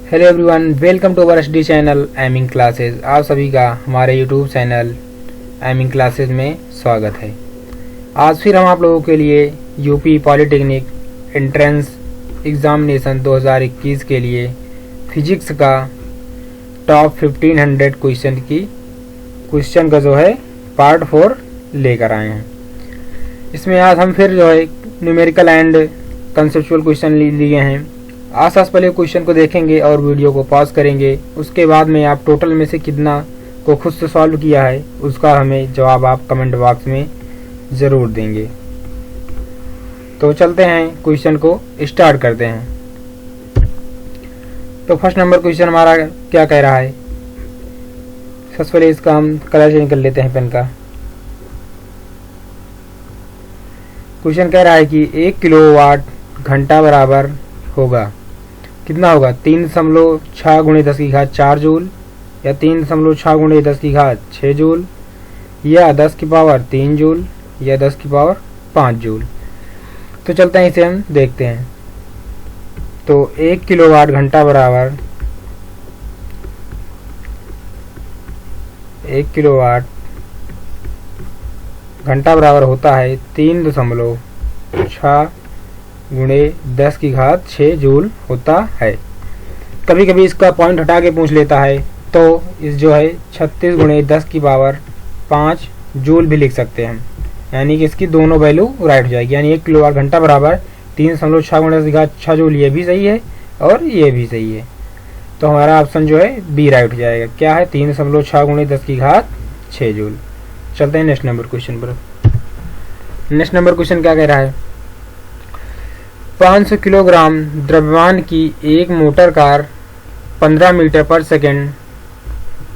Hello everyone, welcome to our HD channel aiming classes. आप सभी का हमारे यूट्यूब चैनल एमिंग क्लासेस में स्वागत है। आज फिर हम आप लोगों के लिए यूपी पॉलिटेक्निक एंट्रेंस एग्जामिनेशन 2021 के लिए फिजिक्स का टॉप 1500 क्वेश्चन का जो है पार्ट 4 लेकर आए हैं। इसमें आज हम फिर जो है न्यूमेरिकल एंड कंसेप्चुअल क्वेश्चन लिए हैं। आस पहले क्वेश्चन को देखेंगे और वीडियो को पॉज करेंगे। उसके बाद में आप टोटल में से कितना को खुद से सॉल्व किया है उसका हमें जवाब आप कमेंट बॉक्स में ज़रूर देंगे। तो चलते हैं, क्वेश्चन को स्टार्ट करते हैं। तो फर्स्ट नंबर क्वेश्चन हमारा क्या कह रहा है। सबसे पहले इसका हम कलर चेंज कर लेते हैं पेन का। क्वेश्चन कह रहा है कि 1 किलोवाट घंटा बराबर होगा, कितना होगा 3.6 गुणे 10 की घात 4 जूल, या 3.6 गुणे 10 की घात 6 जूल, या 10 की पावर 3 जूल, या 10 की पावर 5 जूल। तो चलते हैं, इसे हम देखते हैं। तो 1 किलोवाट घंटा बराबर 1 किलोवाट घंटा बराबर होता है 3.6 गुणे 10 की घात 6 जूल होता है। कभी कभी इसका पॉइंट हटा के पूछ लेता है तो इस जो है 36 गुणे 10 की पावर 5 जूल भी लिख सकते हैं हम, यानी कि इसकी दोनों वैल्यू राइट हो जाएगी। यानी 1 किलोवाट घंटा बराबर 3.6 गुणे 10 की घात 6 जूल, ये भी सही है और ये भी सही है। तो हमारा ऑप्शन जो है बी राइट हो जाएगा। क्या है 3.6 गुणे 10 की घात 6 जूल। चलते हैं नेक्स्ट नंबर क्वेश्चन पर। नेक्स्ट नंबर क्वेश्चन क्या कह रहा है। 500 किलोग्राम द्रव्यमान की एक मोटर कार 15 मीटर पर सेकंड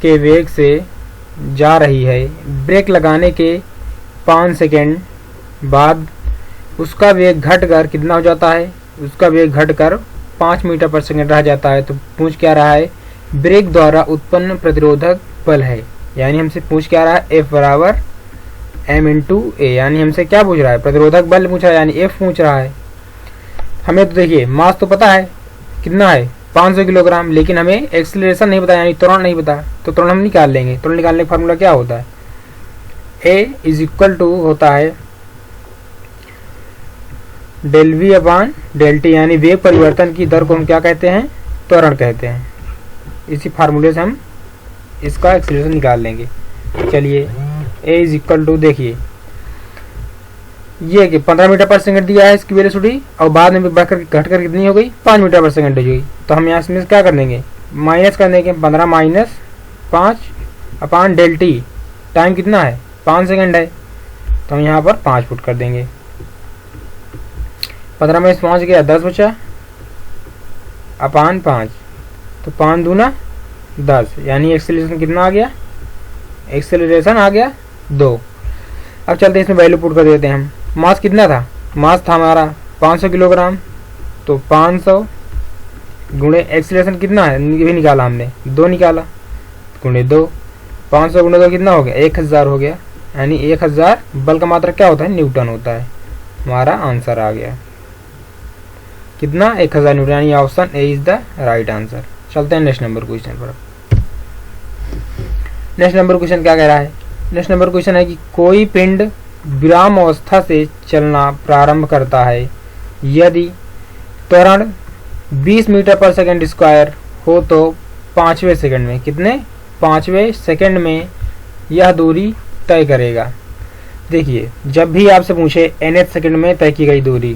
के वेग से जा रही है। ब्रेक लगाने के 5 सेकंड बाद उसका वेग घटकर कितना हो जाता है। उसका वेग घटकर 5 मीटर पर सेकंड रह जाता है। तो पूछ क्या रहा है, ब्रेक द्वारा उत्पन्न प्रतिरोधक बल है। यानी हमसे पूछ क्या रहा है, F बराबर m/a। यानी हमसे क्या पूछ रहा है, प्रतिरोधक बल पूछ रहा है, यानी F पूछ रहा है। हमें तो देखिए मास तो पता है कितना है 500 किलोग्राम, लेकिन हमें एक्सीलरेशन नहीं पता, यानी त्वरण नहीं पता। तो त्वरण हम निकाल लेंगे। त्वरण निकालने का फार्मूला क्या होता है, A = होता है del v अपान del t, यानी वेग परिवर्तन की दर को हम क्या कहते हैं, त्वरण कहते हैं। इसी फार्मूले से हम इसका एक्सीलरेशन निकाल लेंगे। चलिए A = देखिए ये कि 15 मीटर पर सेकंड दिया है इसकी वेलोसिटी, और बाद में बढ़कर घटकर कितनी हो गई 5 मीटर पर सेकंड हो गई। तो हम यहाँ से क्या कर देंगे, माइनस कर देंगे 15 - 5 अपान del t। टाइम कितना है 5 सेकंड है, तो हम यहाँ पर 5 पुट कर देंगे। 15 में 5 गया 10 बचा अपान 5, तो 5 दूना 10, यानी एक्सेलरेशन कितना आ गया, एक्सेलरेशन आ गया 2। अब चलते हैं इसमें वैल्यू पुट कर देते हैं हम। मास कितना था, मास था हमारा 500 किलोग्राम, तो 500 गुणे एक्सीलरेशन कितना है, ये भी निकाला हमने 2 निकाला, गुणे 2, 500 गुणे 2 कितना हो गया 1000 हो गया। यानी 1000 बल का मात्रा क्या होता है, न्यूटन होता है। हमारा आंसर आ गया कितना 1000 न्यूटन, यानी option A is the right answer. चलते हैं नेक्स्ट नंबर क्वेश्चन पर। नेक्स्ट नंबर क्वेश्चन क्या कह रहा है। नेक्स्ट नंबर क्वेश्चन है कि कोई पिंड विराम अवस्था से चलना प्रारंभ करता है यदि त्वरण 20 मीटर पर सेकंड स्क्वायर हो, तो 5वें सेकंड में कितने 5वें सेकंड में यह दूरी तय करेगा। देखिए जब भी आपसे पूछे nth सेकंड में तय की गई दूरी,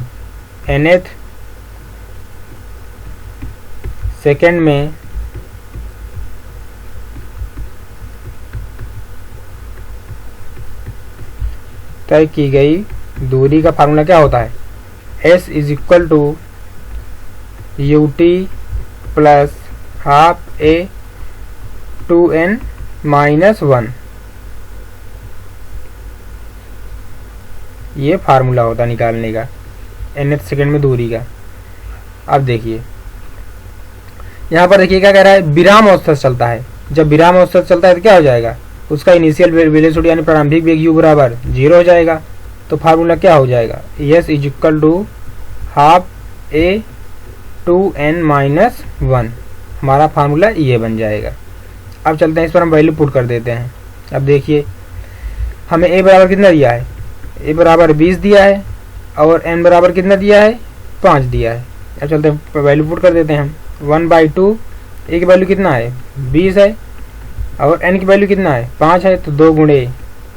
nth सेकंड में तय की गई दूरी का फार्मूला क्या होता है, S = ut + ½ a 2n - 1। ये फार्मूला होता है निकालने का nth सेकंड में दूरी का। अब देखिए यहाँ पर देखिए क्या कह रहा है, विराम अवस्था से चलता है। जब विराम अवस्था से चलता है तो क्या हो जाएगा, उसका इनिशियल वेलोसिटी यानी प्रारंभिक वेग u बराबर 0 हो जाएगा। तो फार्मूला क्या हो जाएगा, S = ½ a 2n - 1। हमारा फार्मूला ये बन जाएगा। अब चलते हैं इस पर हम वैल्यू पुट कर देते हैं। अब देखिए हमें a बराबर कितना दिया है, a बराबर 20 दिया है और n बराबर कितना दिया है, 5 दिया है। अब चलते हैं वैल्यू पुट कर देते हैं हम। 1/2 a की वैल्यू कितना है 20 है और n की वैल्यू कितना है 5 है, तो 2 गुणे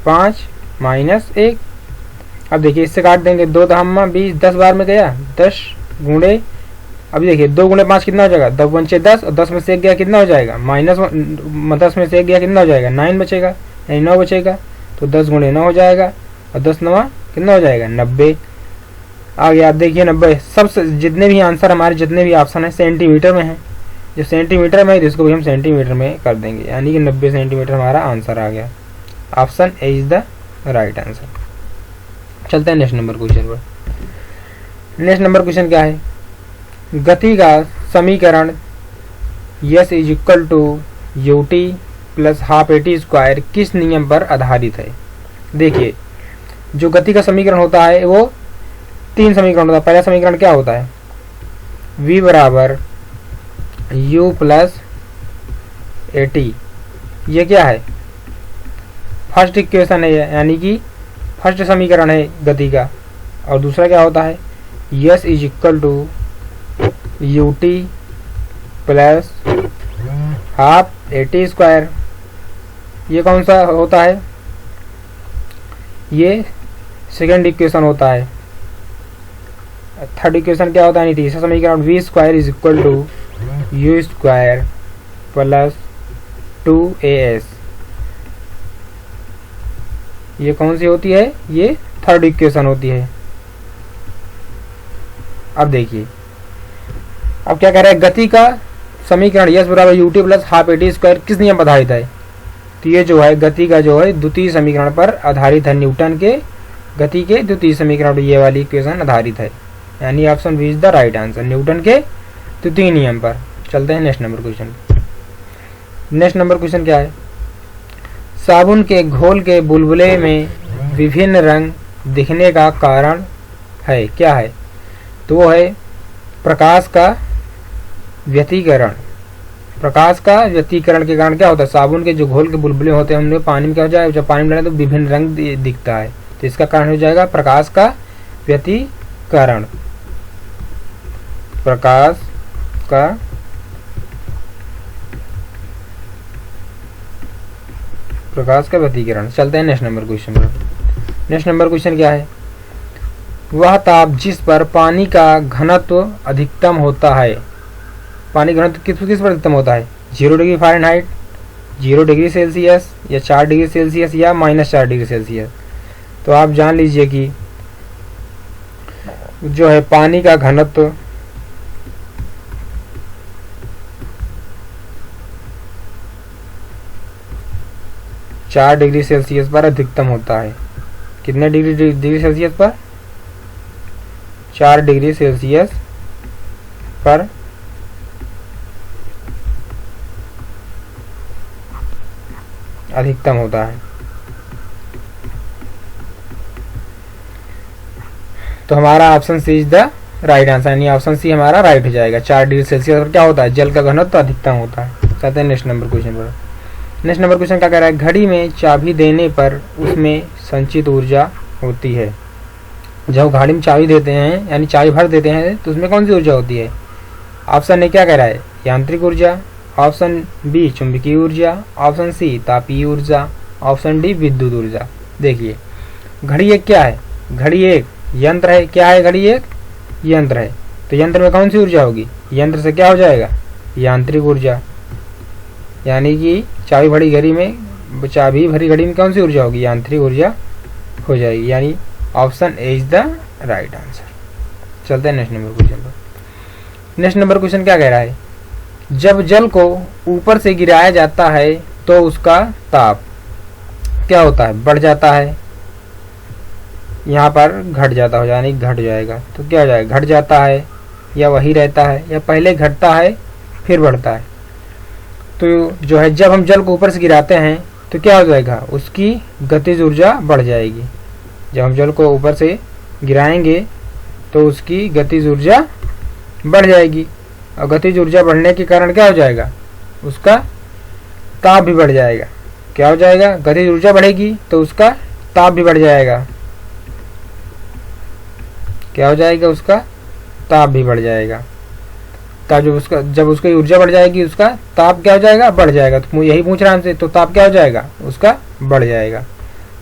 5 माइनस 1। अब देखिए इससे काट देंगे, 2 दहम्मा 20, 10 बार में गया 10 गुणे, अभी देखिए 2 गुणे 5 कितना हो जाएगा 10 पंचे 10 और 10 में से 1 गया कितना हो जाएगा माइनस 10 में से 1 गया कितना हो जाएगा 9 बचेगा, यानी 9 बचेगा। तो 10 गुणे 9 हो जाएगा और 10 9 कितना हो जाएगा 90 आ गया। आप देखिए 90 सब जितने भी आंसर हमारे जितने भी ऑप्शन है सेंटीमीटर में है, जो सेंटीमीटर में है इसको भी हम सेंटीमीटर में कर देंगे, यानी कि 90 सेंटीमीटर हमारा आंसर आ गया। Option A is the right answer. चलते हैं नेक्स्ट नंबर क्वेश्चन पर। नेक्स्ट नंबर क्वेश्चन क्या है, गति का समीकरण s is equal to u t plus half a t square किस नियम पर आधारित है। देखिए जो गति का समीकरण होता है वो 3 समीकरण होता है। पहला समीकरण क्या होता है, v बराबर u प्लस ए टी, ये क्या है फर्स्ट इक्वेशन है, यानी कि फर्स्ट समीकरण है गति का। और दूसरा क्या होता है, s is equal to u t plus half a t square, ये कौन सा होता है, ये सेकेंड इक्वेशन होता है। थर्ड इक्वेशन क्या होता है, नहीं तीसरा समीकरण v square is equal to u square plus 2as, ये कौन सी होती है, ये थर्ड इक्वेशन होती है। अब देखिए अब क्या कह रहा है, गति का समीकरण यस बराबर you t plus half a t square किस नियम पर आधारित है। तो ये जो है गति का जो है द्वितीय समीकरण पर आधारित है, न्यूटन के गति के द्वितीय समीकरण पर ये वाली इक्वेशन आधारित है, यानी option B is the right answer, Newton के द्वितीय नियम पर। चलते हैं next number question. Next number question क्या है, साबुन के घोल के बुलबुले में विभिन्न रंग दिखने का कारण है, क्या है। तो वो है प्रकाश का व्यतिकरण। प्रकाश का व्यतिकरण के कारण क्या होता है, साबुन के जो घोल के बुलबुले होते हैं उनमें पानी में क्या हो जाएगा, जब पानी में डालें तो विभिन्न रंग दिखता है, तो इसका कारण हो जाएगा प्रकाश का व्यतिकरण। प्रकाश का व्यतिकरण। चलते हैं नेक्स्ट नंबर क्वेश्चन पर। नेक्स्ट नंबर क्वेश्चन क्या है, वह ताप जिस पर पानी का घनत्व अधिकतम होता है, पानी घनत्व किस पर अधिकतम होता है, 0 डिग्री फ़ारेनहाइट, 0 डिग्री सेल्सियस या 4 डिग्री सेल्सियस या -4 डिग्री सेल्सियस। तो आप जान लीजिए कि जो है पानी का घनत्व चार डिग्री सेल्सियस पर अधिकतम होता है। कितने डिग्री सेल्सियस पर, 4 डिग्री सेल्सियस पर अधिकतम होता है। तो हमारा option C is the right answer, यानी ऑप्शन सी हमारा राइट हो जाएगा। 4 डिग्री सेल्सियस पर क्या होता है, जल का घनत्व अधिकतम होता है। चलते हैं नेक्स्ट नंबर क्वेश्चन पर। नेक्स्ट नंबर क्वेश्चन क्या कह रहा है, घड़ी में चाबी देने पर उसमें संचित ऊर्जा होती है। जब घड़ी में चाबी देते हैं यानी चाबी भर देते हैं तो उसमें कौन सी ऊर्जा होती है। ऑप्शन ए क्या कह रहा है, यांत्रिक ऊर्जा, ऑप्शन बी चुंबकीय ऊर्जा, ऑप्शन सी तापीय ऊर्जा, ऑप्शन डी विद्युत ऊर्जा। देखिए घड़ी एक क्या है, घड़ी एक यंत्र है। क्या है, घड़ी एक यंत्र है, तो यंत्र में कौन सी ऊर्जा होगी, यंत्र से क्या हो जाएगा, यांत्रिक ऊर्जा। यानी कि चाबी भरी घड़ी में कौन सी ऊर्जा होगी, यांत्रिक ऊर्जा हो जाएगी, यानी option A is the right answer. चलते हैं नेक्स्ट नंबर क्वेश्चन पर। नेक्स्ट नंबर क्वेश्चन क्या कह रहा है, जब जल को ऊपर से गिराया जाता है तो उसका ताप क्या होता है, बढ़ जाता है, यहाँ पर घट जाता हो यानी घट जाएगा। तो क्या हो जाएगा, घट जाता है या वही रहता है या पहले घटता है फिर बढ़ता है। तो जो है जब हम जल को ऊपर से गिराते हैं तो क्या हो जाएगा, उसकी गतिज ऊर्जा बढ़ जाएगी। जब हम जल को ऊपर से गिराएंगे तो उसकी गतिज ऊर्जा बढ़ जाएगी। और गतिज ऊर्जा बढ़ने के कारण क्या हो जाएगा, उसका ताप भी बढ़ जाएगा। क्या हो जाएगा, गतिज ऊर्जा बढ़ेगी तो उसका ताप भी बढ़ जाएगा। क्या हो जाएगा, उसका ताप भी बढ़ जाएगा। ताप जब उसकी ऊर्जा बढ़ जाएगी उसका ताप क्या हो जाएगा, बढ़ जाएगा। तो यही पूछ रहा हमसे, तो ताप क्या हो जाएगा, उसका बढ़ जाएगा।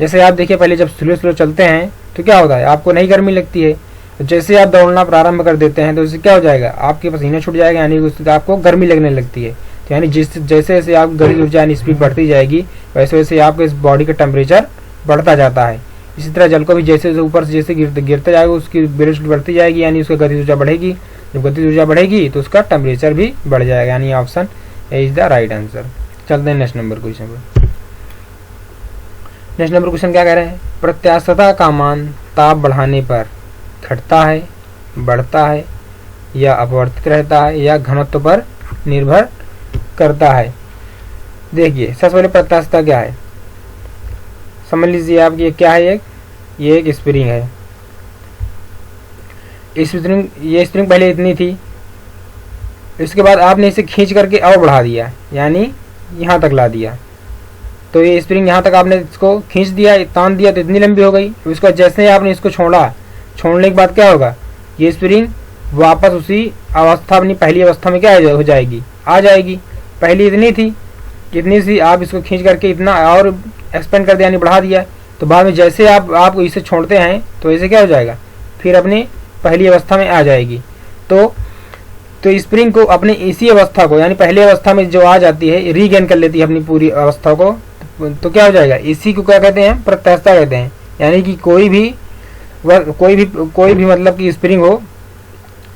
जैसे आप देखिए पहले जब स्लो स्लो चलते हैं तो क्या होता है, आपको नहीं गर्मी लगती है। तो जैसे आप दौड़ना प्रारंभ कर देते हैं तो उससे क्या हो जाएगा, आपके पसीना छूट जाएगा, यानी उससे आपको गर्मी लगने लगती है। तो यानी जैसे जैसे आप गतिज ऊर्जा यानी स्पीड बढ़ती जाएगी वैसे वैसे आपके इस बॉडी का टेम्परेचर बढ़ता जाता है। इसी तरह जल को भी जैसे ऊपर से जैसे गिरता जाएगा उसकी वेलोसिटी बढ़ती जाएगी, यानी उसकी गतिज ऊर्जा बढ़ेगी। जब गतिज ऊर्जा बढ़ेगी तो उसका टेम्परेचर भी बढ़ जाएगा, यानी option A is the right answer. चलते हैं नेक्स्ट नंबर क्वेश्चन पर। नेक्स्ट नंबर क्वेश्चन क्या कह रहे हैं, प्रत्यास्थता का मान ताप बढ़ाने पर घटता है, बढ़ता है या अपवर्तित रहता है या घनत्व पर निर्भर करता है। देखिए सबसे पहले प्रत्यास्थता क्या है, समझ लीजिए आप ये क्या है, ये एक स्प्रिंग है। ये स्प्रिंग पहले इतनी थी, इसके बाद आपने इसे खींच करके और बढ़ा दिया, यानी यहाँ तक ला दिया। तो ये स्प्रिंग यहाँ तक आपने इसको खींच दिया, तान दिया तो इतनी लंबी हो गई। उसका जैसे ही आपने इसको छोड़ने के बाद क्या होगा, ये स्प्रिंग वापस उसी अवस्था, अपनी पहली अवस्था में क्या हो जाएगी, आ जाएगी। पहली इतनी थी, इतनी सी, आप इसको खींच करके इतना और एक्सपेंड कर दिया, यानी बढ़ा दिया। तो बाद में जैसे आप इसे छोड़ते हैं तो ऐसे क्या हो जाएगा, फिर अपनी पहली अवस्था में आ जाएगी। तो स्प्रिंग को अपनी इसी अवस्था को, यानी पहली अवस्था में जो आ जाती है, रीगेन कर लेती है अपनी पूरी अवस्था को, तो क्या हो जाएगा, इसी को क्या कहते हैं, प्रत्यास्थता कहते हैं। यानी कि कोई भी मतलब कि स्प्रिंग हो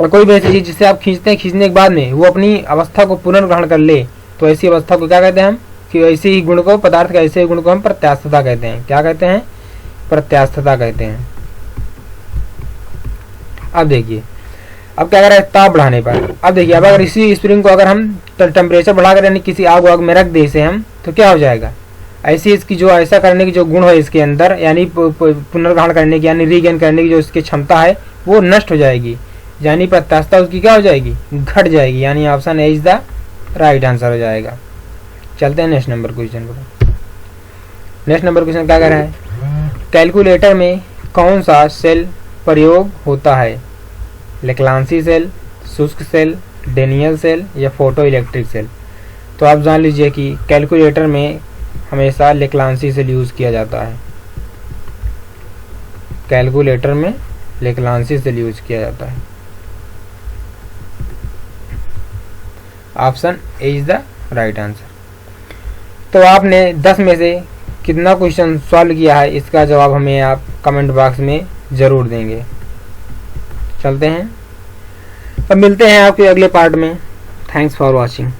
और कोई भी ऐसी चीज जिसे आप खींचते हैं, खींचने के बाद में वो अपनी अवस्था को पुनर्ग्रहण कर ले, तो ऐसी अवस्था को क्या कहते हैं हम, कि ऐसे ही गुण को, पदार्थ का ऐसे ही गुण को हम प्रत्यास्थता कहते हैं। क्या कहते हैं, प्रत्यास्थता कहते हैं। अब देखिए अब क्या कर रहा है, ताप बढ़ाने पर। अब देखिए अब अगर इसी स्प्रिंग को अगर हम टेम्परेचर बढ़ाकर यानी किसी आग वाग में रख दे इसे हम, तो क्या हो जाएगा, ऐसी इसकी जो ऐसा करने की जो गुण है इसके अंदर, यानी पुनर्ग्रहण करने की, यानी रीगेन करने की जो इसकी क्षमता है वो नष्ट हो जाएगी, यानी प्रत्यास्थता उसकी क्या हो जाएगी, घट जाएगी। यानी option A is the right answer हो जाएगा। चलते हैं नेक्स्ट नंबर क्वेश्चन पर। नेक्स्ट नंबर क्वेश्चन क्या कह रहा है, कैलकुलेटर में कौन सा सेल प्रयोग होता है, लेक्लांसी सेल, शुष्क सेल, डेनियल सेल या फोटो इलेक्ट्रिक सेल। तो आप जान लीजिए कि कैलकुलेटर में हमेशा लेक्लांसी सेल यूज़ किया जाता है। कैलकुलेटर में लेक्लांसी सेल यूज किया जाता है। Option A is the right answer. तो आपने 10 में से कितना क्वेश्चन सॉल्व किया है, इसका जवाब हमें आप कमेंट बॉक्स में ज़रूर देंगे। चलते हैं, अब मिलते हैं आपके अगले पार्ट में। Thanks for watching.